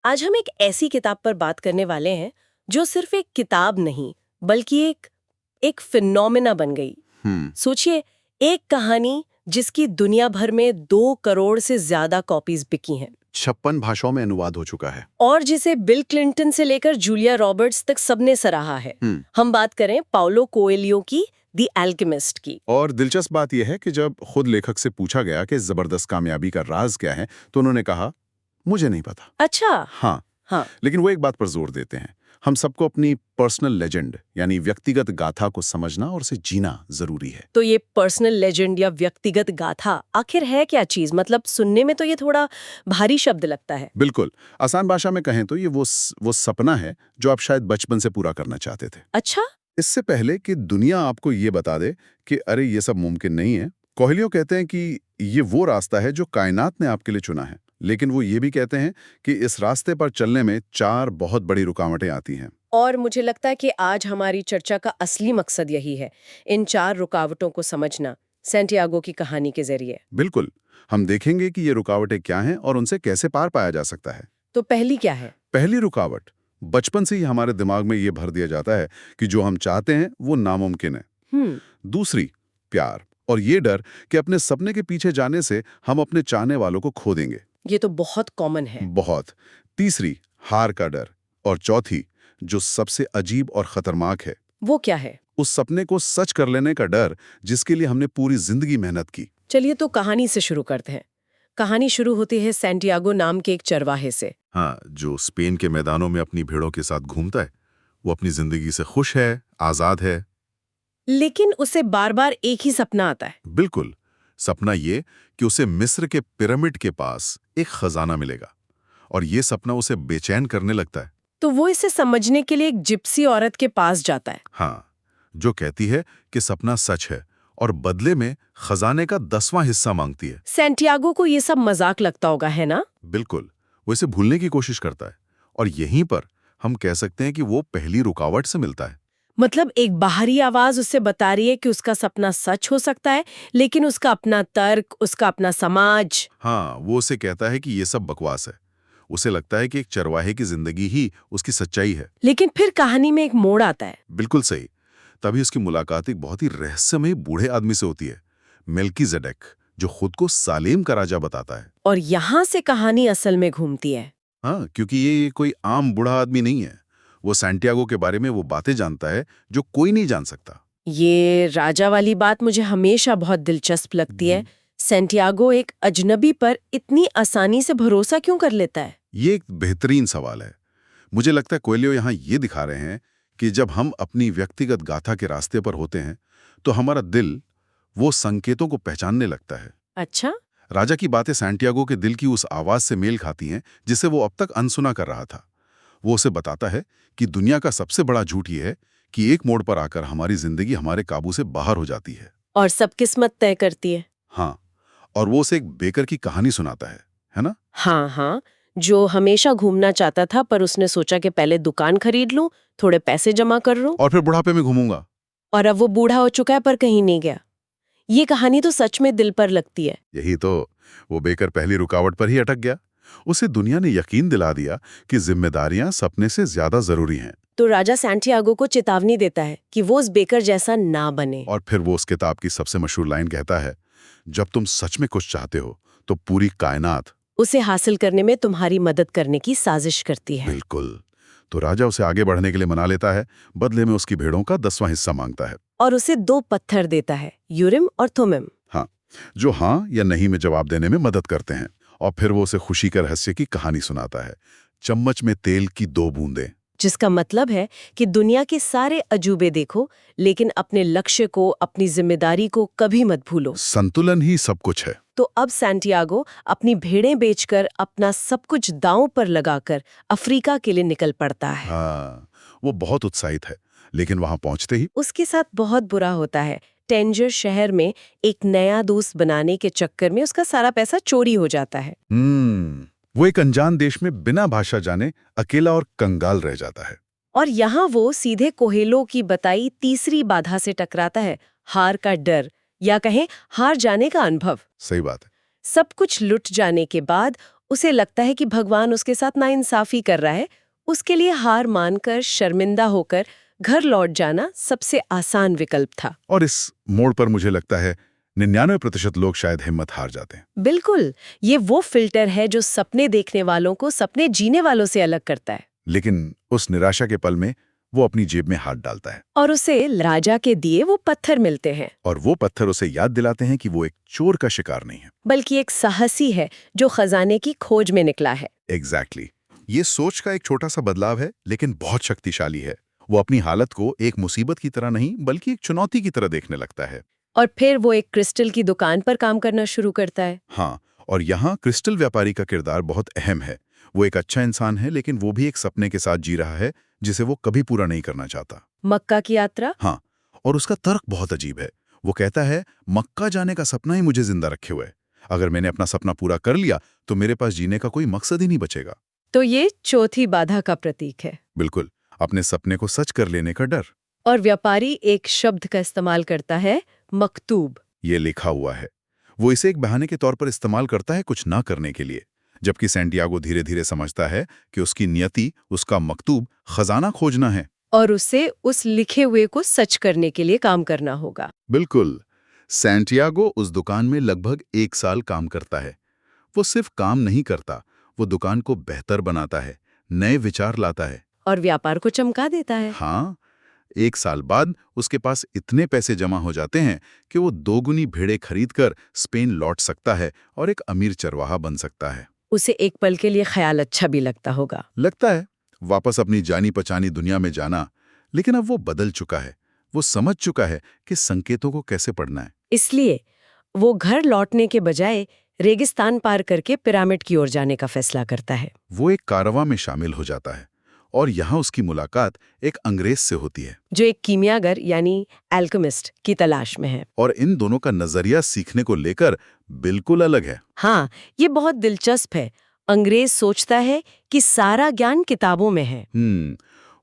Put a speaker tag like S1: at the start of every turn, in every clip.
S1: आज हम एक ऐसी किताब पर बात करने वाले हैं जो सिर्फ एक किताब नहीं बल्कि एक फिनोमेना बन गई। सोचिए, एक कहानी जिसकी दुनिया भर में 2 करोड़ से ज्यादा कॉपीज बिकी हैं
S2: 56 भाषाओं में अनुवाद हो चुका है।
S1: और जिसे बिल क्लिंटन से लेकर जूलिया रॉबर्ट्स तक सबने सराहा है। हम बात करें पाउलो कोएल्हो की द एल्केमिस्ट की।
S2: और दिलचस्प बात यह है कि जब खुद लेखक से पूछा गया कि जबरदस्त कामयाबी का राज क्या है तो उन्होंने कहा, मुझे नहीं पता।
S1: अच्छा।
S2: हाँ, लेकिन वो एक बात पर जोर देते हैं, हम सबको अपनी पर्सनल लेजेंड यानी व्यक्तिगत गाथा को समझना और उसे जीना जरूरी है।
S1: तो ये पर्सनल लेजेंड या व्यक्तिगत गाथा आखिर है क्या चीज? मतलब सुनने में तो ये थोड़ा भारी शब्द लगता है।
S2: बिल्कुल, आसान भाषा में कहें तो ये वो सपना है जो आप शायद बचपन से पूरा करना चाहते थे।
S1: अच्छा।
S2: इससे पहले कि दुनिया आपको ये बता दे कि अरे ये सब मुमकिन नहीं है, कोएल्हो कहते हैं कि ये वो रास्ता है जो कायनात ने आपके लिए चुना है। लेकिन वो ये भी कहते हैं कि इस रास्ते पर चलने में 4 बहुत बड़ी रुकावटें आती हैं।
S1: और मुझे लगता है कि आज हमारी चर्चा का असली मकसद यही है, इन 4 रुकावटों को समझना सैंटियागो की कहानी के जरिए।
S2: बिल्कुल, हम देखेंगे कि ये रुकावटें क्या हैं और उनसे कैसे पार पाया जा सकता है।
S1: तो पहली क्या है?
S2: पहली रुकावट, बचपन से ही हमारे दिमाग में ये भर दिया जाता है कि जो हम चाहते हैं वो नामुमकिन है। दूसरी, प्यार और ये डर कि अपने सपने के पीछे जाने से हम अपने चाहने वालों को खो देंगे।
S1: ये तो बहुत कॉमन है।
S2: बहुत। तीसरी, हार का डर। और चौथी, जो सबसे अजीब और खतरनाक है,
S1: वो क्या है?
S2: उस सपने को सच कर लेने का डर जिसके लिए हमने पूरी जिंदगी मेहनत की।
S1: चलिए तो कहानी से शुरू करते हैं। कहानी शुरू होती है सैंटियागो नाम के एक चरवाहे से।
S2: हाँ, जो स्पेन के मैदानों में अपनी भेड़ों के साथ घूमता है। वो अपनी जिंदगी से खुश है, आजाद है।
S1: लेकिन उसे बार बार एक ही सपना आता है।
S2: बिल्कुल, सपना ये कि उसे मिस्र के पिरामिड के पास एक खजाना मिलेगा और ये सपना उसे बेचैन करने लगता है।
S1: तो वो इसे समझने के लिए एक जिप्सी औरत के पास जाता है।
S2: हाँ, जो कहती है कि सपना सच है और बदले में खजाने का 10वां हिस्सा मांगती है।
S1: सैंटियागो को ये सब मजाक लगता होगा, है ना?
S2: बिल्कुल, वो इसे भूलने की कोशिश करता है और यहीं पर हम कह सकते हैं कि वो पहली रुकावट से मिलता है।
S1: मतलब एक बाहरी आवाज उससे बता रही है कि उसका सपना सच हो सकता है, लेकिन उसका अपना तर्क, उसका अपना समाज।
S2: हाँ, वो उसे कहता है कि ये सब बकवास है। उसे लगता है कि एक चरवाहे की जिंदगी ही उसकी सच्चाई है।
S1: लेकिन फिर कहानी में एक मोड़ आता है।
S2: बिल्कुल सही। तभी उसकी मुलाकात एक बहुत ही रहस्यमय बूढ़े आदमी से होती है, मेल्कीजेडेक, जो खुद को सालेम का राजा बताता है।
S1: और यहाँ से कहानी असल में घूमती है।
S2: हाँ, क्योंकि ये कोई आम बूढ़ा आदमी नहीं है। वो सैंटियागो के बारे में वो बातें जानता है जो कोई नहीं जान सकता।
S1: ये राजा वाली बात मुझे हमेशा बहुत दिलचस्प लगती है। सैंटियागो एक अजनबी पर इतनी आसानी से भरोसा क्यों कर लेता है?
S2: ये एक बेहतरीन सवाल है। मुझे लगता है कोएल्हो यहाँ ये दिखा रहे हैं कि जब हम अपनी व्यक्तिगत गाथा के रास्ते पर होते हैं तो हमारा दिल वो संकेतों को पहचानने लगता है।
S1: अच्छा।
S2: राजा की बातें सैंटियागो के दिल की उस आवाज से मेल खाती हैं जिसे वो अब तक अनसुना कर रहा था। वो उसे बताता है कि दुनिया का सबसे बड़ा झूठ ये है कि एक मोड़ पर आकर हमारी जिंदगी हमारे काबू से बाहर हो जाती है
S1: और सब किस्मत तय करती है।
S2: हाँ, और वो उसे एक बेकर की कहानी सुनाता है ना?
S1: हाँ, जो हमेशा घूमना चाहता था पर उसने सोचा कि पहले दुकान खरीद लूं, थोड़े पैसे जमा कर लूं,
S2: और फिर बुढ़ापे में घूमूंगा।
S1: और अब वो बूढ़ा हो चुका है पर कहीं नहीं गया। ये कहानी तो सच में दिल पर लगती है।
S2: यही तो, वो बेकर पहली रुकावट पर ही अटक गया। उसे दुनिया ने यकीन दिला दिया कि जिम्मेदारियां सपने से ज्यादा जरूरी हैं।
S1: तो राजा सैंटियागो को चेतावनी देता है कि वो उस बेकर जैसा ना बने।
S2: और फिर वो उस किताब की सबसे मशहूर लाइन कहता है, जब तुम सच में कुछ चाहते हो तो पूरी कायनात
S1: उसे हासिल करने में तुम्हारी मदद करने की साजिश करती है।
S2: बिल्कुल। तो राजा उसे आगे बढ़ने के लिए मना लेता है, बदले में उसकी भेड़ों का 10वां हिस्सा मांगता है
S1: और उसे 2 पत्थर देता है, यूरिम और थुमिम।
S2: हाँ, जो हाँ या नहीं में जवाब देने में मदद करते हैं। और फिर वो उसे खुशी के रहस्य की कहानी सुनाता है, चम्मच में तेल की 2 बूंदें।
S1: जिसका मतलब है कि दुनिया के सारे अजूबे देखो, लेकिन अपने लक्ष्य को, अपनी जिम्मेदारी को कभी मत भूलो।
S2: संतुलन ही सब कुछ है।
S1: तो अब सैंटियागो अपनी भेड़ें बेचकर, अपना सब कुछ दांव पर लगाकर अफ्रीका के लिए निकल पड़ता है।
S2: हाँ, वो बहुत उत्साहित है, लेकिन वहां पहुंचते ही
S1: उसके साथ बहुत बुरा होता है। टेंजर शहर में एक नया दोस्त बनाने के चक्कर में उसका सारा पैसा चोरी हो जाता है।
S2: वो एक अनजान देश में बिना भाषा जाने अकेला और कंगाल रह जाता है।
S1: और यहाँ वो सीधे कोएल्हो की बताई तीसरी बाधा से टकराता है, हार का डर, या कहें हार जाने का अनुभव।
S2: सही बात है।
S1: सब कुछ लुट जाने के बाद उसे लगता है कि भगवान उसके साथ नाइंसाफी कर रहा है। उसके लिए हार मानकर शर्मिंदा होकर घर लौट जाना सबसे आसान विकल्प था।
S2: और इस मोड़ पर मुझे लगता है 99% लोग शायद हिम्मत हार जाते हैं।
S1: बिल्कुल, ये वो फिल्टर है जो सपने देखने वालों को सपने जीने वालों से अलग करता है।
S2: लेकिन उस निराशा के पल में वो अपनी जेब में हाथ डालता है
S1: और उसे राजा के दिए वो पत्थर मिलते हैं,
S2: और वो पत्थर उसे याद दिलाते हैं कि वो एक चोर का शिकार नहीं है,
S1: बल्कि एक साहसी है जो खजाने की खोज में निकला है।
S2: एग्जैक्टली। ये सोच का एक छोटा सा बदलाव है, लेकिन बहुत शक्तिशाली है। वो अपनी हालत को एक मुसीबत की तरह नहीं बल्कि एक चुनौती की तरह देखने लगता है।
S1: और फिर वो एक क्रिस्टल की दुकान पर काम करना शुरू करता है।
S2: हाँ, और यहाँ क्रिस्टल व्यापारी का किरदार बहुत अहम है। वो एक अच्छा इंसान है, लेकिन वो भी एक सपने के साथ जी रहा है जिसे वो कभी पूरा नहीं करना चाहता।
S1: मक्का की यात्रा।
S2: हाँ, और उसका तर्क बहुत अजीब है। वो कहता है, मक्का जाने का सपना ही मुझे जिंदा रखे हुए है। अगर मैंने अपना सपना पूरा कर लिया तो मेरे पास जीने का कोई मकसद ही नहीं बचेगा।
S1: तो ये चौथी बाधा का प्रतीक है।
S2: बिल्कुल, अपने सपने को सच कर लेने का डर।
S1: और व्यापारी एक शब्द का इस्तेमाल करता है, मकतूब।
S2: ये लिखा हुआ है। वो इसे एक बहाने के तौर पर इस्तेमाल करता है कुछ ना करने के लिए, जबकि सैंटियागो धीरे धीरे समझता है कि उसकी नियति, उसका मकतूब खजाना खोजना है।
S1: और उसे उस लिखे हुए को सच करने के लिए काम करना होगा।
S2: बिल्कुल। सैंटियागो उस दुकान में लगभग 1 साल काम करता है। वो सिर्फ काम नहीं करता, वो दुकान को बेहतर बनाता है, नए विचार लाता है।
S1: और व्यापार को चमका देता है।
S2: हाँ, 1 साल बाद उसके पास इतने पैसे जमा हो जाते हैं कि वो 2 गुनी भेड़ें खरीदकर स्पेन लौट सकता है और एक अमीर चरवाहा बन सकता है।
S1: उसे एक पल के लिए ख्याल अच्छा भी लगता होगा।
S2: लगता है वापस अपनी जानी पहचानी दुनिया में जाना, लेकिन अब वो बदल चुका है। वो समझ चुका है कि संकेतों को कैसे पढ़ना है।
S1: इसलिए वो घर लौटने के बजाय रेगिस्तान पार करके पिरामिड की ओर जाने का फैसला करता है।
S2: वो एक कारवां में शामिल हो जाता है और यहाँ उसकी मुलाकात एक अंग्रेज से होती है
S1: जो एक कीमियागर यानी एल्केमिस्ट की तलाश में है।
S2: और इन दोनों का नजरिया सीखने को लेकर बिल्कुल अलग है।
S1: हाँ, ये बहुत दिलचस्प है। अंग्रेज सोचता है कि सारा ज्ञान किताबों में है,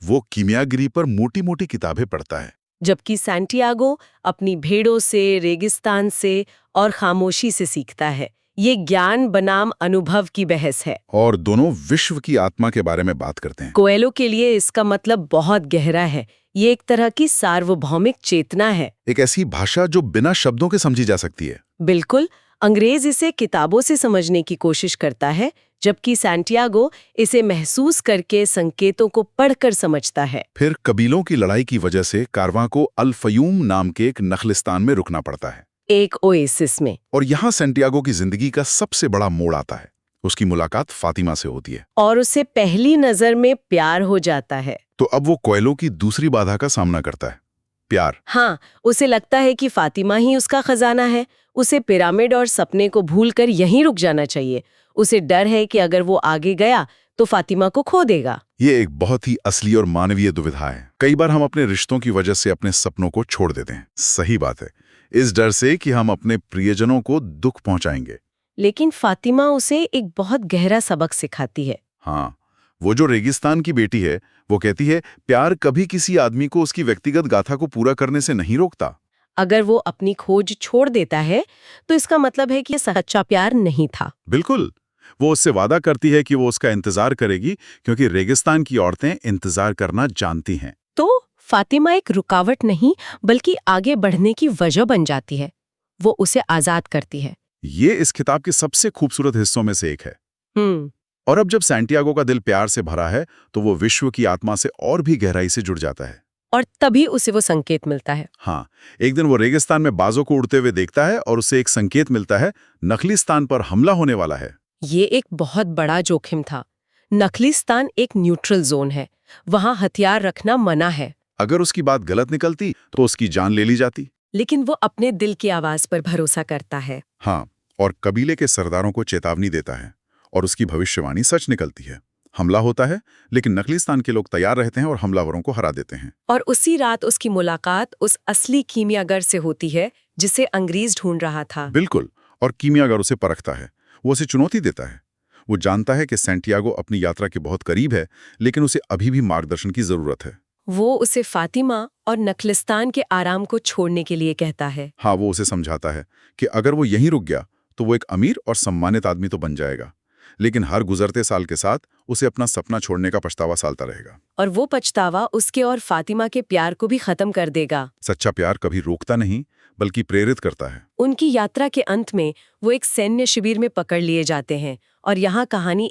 S2: वो कीमियागिरी पर मोटी-मोटी किताबें पढ़ता है,
S1: जबकि सैंटियागो अपनी भेड़ों से, रेगिस्तान से और खामोशी से सीखता है। ये ज्ञान बनाम अनुभव की बहस है।
S2: और दोनों विश्व की आत्मा के बारे में बात करते हैं।
S1: कोएलो के लिए इसका मतलब बहुत गहरा है। ये एक तरह की सार्वभौमिक चेतना है।
S2: एक ऐसी भाषा जो बिना शब्दों के समझी जा सकती है।
S1: बिल्कुल, अंग्रेज इसे किताबों से समझने की कोशिश करता है, जबकि सैंटियागो इसे महसूस करके संकेतों को पढ़कर समझता है।
S2: फिर कबीलों की लड़ाई की वजह से कारवां को अल फयूम नाम के एक नखलिस्तान में रुकना पड़ता है,
S1: एक ओएसिस में।
S2: और यहाँ सैंटियागो की जिंदगी का सबसे बड़ा मोड़ आता है। उसकी मुलाकात फातिमा से होती है
S1: और उसे पहली नजर में प्यार हो जाता है।
S2: तो अब वो कोएलो की दूसरी बाधा का सामना करता है, प्यार।
S1: हाँ, उसे लगता है कि फातिमा ही उसका खजाना है। उसे पिरामिड और सपने को भूलकर यहीं रुक जाना चाहिए। उसे डर है कि अगर वो आगे गया तो फातिमा को खो देगा।
S2: ये एक बहुत ही असली और मानवीय दुविधा है। कई बार हम अपने रिश्तों की वजह से अपने सपनों को छोड़ देते हैं। सही बात है, इस डर से कि हम अपने प्रियजनों को दुख पहुंचाएंगे।
S1: लेकिन फातिमा उसे एक बहुत गहरा सबक सिखाती है।
S2: हाँ, वो जो रेगिस्तान की बेटी है, वो कहती है, प्यार कभी किसी आदमी को उसकी व्यक्तिगत गाथा को पूरा करने से नहीं रोकता।
S1: अगर वो अपनी खोज छोड़ देता है तो इसका मतलब है कि ये सच्चा प्यार नहीं था।
S2: बिल्कुल। वो उससे वादा करती है कि वो उसका इंतजार करेगी, क्योंकि रेगिस्तान की औरतें इंतजार करना जानती हैं।
S1: तो फातिमा एक रुकावट नहीं बल्कि आगे बढ़ने की वजह बन जाती है। वो उसे आजाद करती है।
S2: ये इस किताब के सबसे खूबसूरत हिस्सों में से एक है। और अब जब सैंटियागो का दिल प्यार से भरा है तो वो विश्व की आत्मा से और भी गहराई से जुड़ जाता है।
S1: और तभी उसे वो संकेत मिलता है।
S2: हाँ, एक दिन वो रेगिस्तान में बाजों को उड़ते हुए देखता है और उसे एक संकेत मिलता है, नखलिस्तान पर हमला होने वाला है।
S1: ये एक बहुत बड़ा जोखिम था। नखलिस्तान एक न्यूट्रल जोन है, वहां हथियार रखना मना है।
S2: अगर उसकी बात गलत निकलती तो उसकी जान ले ली जाती।
S1: लेकिन वो अपने दिल की आवाज पर भरोसा करता है।
S2: हाँ, और कबीले के सरदारों को चेतावनी देता है और उसकी भविष्यवाणी सच निकलती है। हमला होता है, लेकिन नखलिस्तान के लोग तैयार रहते हैं और हमलावरों को हरा देते हैं।
S1: और उसी रात उसकी मुलाकात उस असली कीमियागर से होती है जिसे अंग्रेज ढूंढ रहा था।
S2: बिल्कुल, और कीमियागर उसे परखता है, वो उसे चुनौती देता है। वो जानता है कि सैंटियागो अपनी यात्रा के बहुत करीब है, लेकिन उसे अभी भी मार्गदर्शन की जरूरत है।
S1: वो उसे फातिमा और नखलिस्तान के आराम को छोड़ने के लिए कहता है।
S2: हाँ, वो उसे समझाता है कि अगर वो यहीं रुक गया तो वो एक अमीर और सम्मानित आदमी तो बन जाएगा, लेकिन हर गुजरते साल के साथ उसे अपना सपना छोड़ने का पछतावा सालता रहेगा।
S1: और वो पछतावा उसके और फातिमा के प्यार को भी खत्म कर देगा।
S2: सच्चा प्यार कभी रोकता नहीं, बल्कि प्रेरित करता है।
S1: उनकी यात्रा के अंत में वो एक सैन्य शिविर में पकड़ लिए जाते हैं और यहाँ कहानी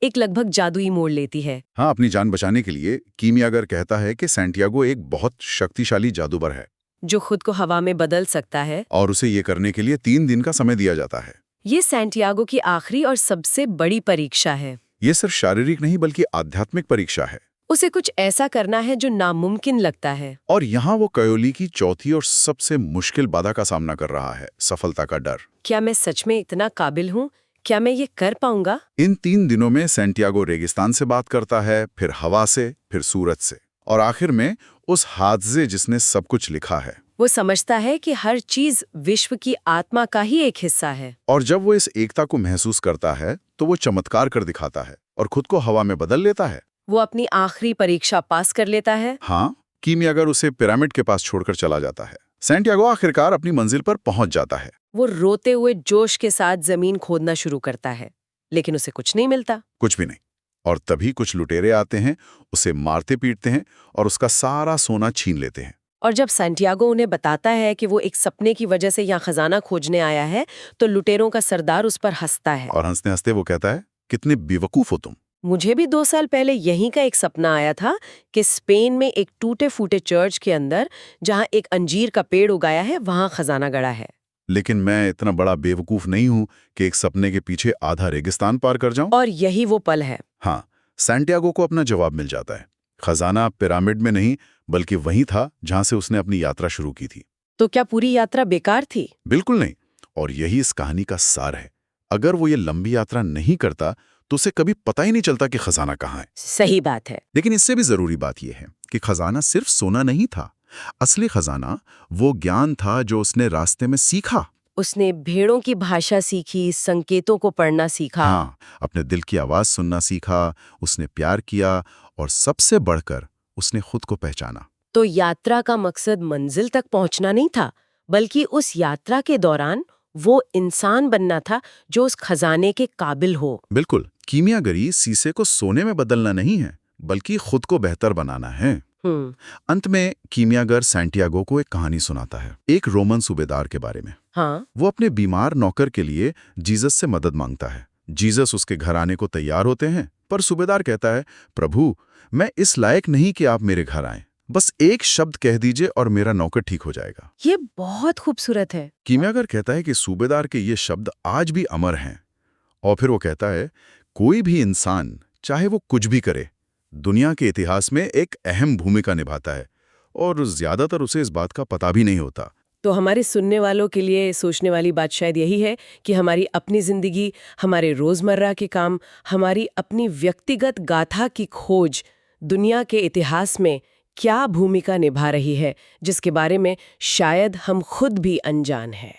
S1: एक लगभग जादुई मोड़ लेती है।
S2: हाँ, अपनी जान बचाने के लिए कीमियागर कहता है कि सैंटियागो एक बहुत शक्तिशाली जादूगर है
S1: जो खुद को हवा में बदल सकता है,
S2: और उसे ये करने के लिए 3 दिन का समय दिया जाता है।
S1: ये सैंटियागो की आखिरी और सबसे बड़ी परीक्षा है।
S2: ये सिर्फ शारीरिक नहीं बल्कि आध्यात्मिक परीक्षा है।
S1: उसे कुछ ऐसा करना है जो नामुमकिन लगता है।
S2: और यहाँ वो कयोली की चौथी और सबसे मुश्किल बाधा का सामना कर रहा है, सफलता का डर।
S1: क्या मैं सच में इतना काबिल हूँ? क्या मैं ये कर पाऊंगा?
S2: इन 3 दिनों में सैंटियागो रेगिस्तान से बात करता है, फिर हवा से, फिर सूरज से, और आखिर में उस हादसे जिसने सब कुछ लिखा है।
S1: वो समझता है कि हर चीज विश्व की आत्मा का ही एक हिस्सा है।
S2: और जब वो इस एकता को महसूस करता है तो वो चमत्कार कर दिखाता है और खुद को हवा में बदल लेता है।
S1: वो अपनी आखिरी परीक्षा पास कर लेता है।
S2: हाँ, कीमियागर उसे पिरामिड के पास छोड़कर चला जाता है। सैंटियागो आखिरकार अपनी मंजिल पर पहुंच जाता है।
S1: वो रोते हुए जोश के साथ जमीन खोदना शुरू करता है, लेकिन उसे कुछ नहीं मिलता।
S2: कुछ भी नहीं। और तभी कुछ लुटेरे आते हैं, उसे मारते पीटते हैं और उसका सारा सोना छीन लेते हैं।
S1: और जब सैंटियागो उन्हें बताता है कि वो एक सपने की वजह से यहाँ खजाना खोजने आया है, तो लुटेरों का सरदार उस पर हंसता है।
S2: और हंसते हंसते वो कहता है, कितने बेवकूफ हो तुम।
S1: मुझे भी 2 साल पहले यहीं का एक सपना आया था कि स्पेन में एक टूटे फूटे चर्च के अंदर, जहाँ एक अंजीर का पेड़ उगाया है, वहाँ खजाना गड़ा है।
S2: लेकिन मैं इतना बड़ा बेवकूफ नहीं हूं कि एक सपने के पीछे आधा रेगिस्तान पार कर जाऊं।
S1: और यही वो पल है।
S2: हाँ, सैंटियागो को अपना जवाब मिल जाता है। खजाना पिरामिड में नहीं, बल्कि वहीं था जहां से उसने अपनी यात्रा शुरू की थी।
S1: तो क्या पूरी यात्रा बेकार थी?
S2: बिल्कुल नहीं। और यही इस कहानी का सार है। अगर वो ये लंबी यात्रा नहीं करता तो उसे कभी पता ही नहीं चलता कि खजाना कहाँ है।
S1: सही बात है।
S2: लेकिन इससे भी जरूरी बात यह है कि खजाना सिर्फ सोना नहीं था। असली खजाना वो ज्ञान था जो उसने रास्ते में सीखा।
S1: उसने भेड़ों की भाषा सीखी, संकेतों को पढ़ना सीखा।
S2: हाँ, अपने दिल की आवाज सुनना सीखा, उसने प्यार किया और सबसे बढ़कर उसने खुद को पहचाना।
S1: तो यात्रा का मकसद मंजिल तक पहुंचना नहीं था, बल्कि उस यात्रा के दौरान वो इंसान बनना था जो उस खजाने के काबिल हो।
S2: बिल्कुल, कीमियागरी शीशे को सोने में बदलना नहीं है, बल्कि खुद को बेहतर बनाना है। अंत में कीमियागर सैंटियागो को एक कहानी सुनाता है, एक रोमन सूबेदार के बारे में।
S1: हाँ।
S2: वो अपने बीमार नौकर के लिए जीसस से मदद मांगता है। जीसस उसके घर आने को तैयार होते हैं, पर सूबेदार कहता है, प्रभु, मैं इस लायक नहीं कि आप मेरे घर आएं। बस एक शब्द कह दीजिए और मेरा नौकर ठीक हो जाएगा।
S1: ये बहुत खूबसूरत है।
S2: कीमियागर कहता है कि सूबेदार के ये शब्द आज भी अमर हैं। और फिर वो कहता है, कोई भी इंसान चाहे वो कुछ भी करे, दुनिया के इतिहास में एक अहम भूमिका निभाता है, और ज्यादातर उसे इस बात का पता भी नहीं होता।
S1: तो हमारे सुनने वालों के लिए सोचने वाली बात शायद यही है कि हमारी अपनी जिंदगी, हमारे रोजमर्रा के काम, हमारी अपनी व्यक्तिगत गाथा की खोज दुनिया के इतिहास में क्या भूमिका निभा रही है, जिसके बारे में शायद हम खुद भी अनजान हैं।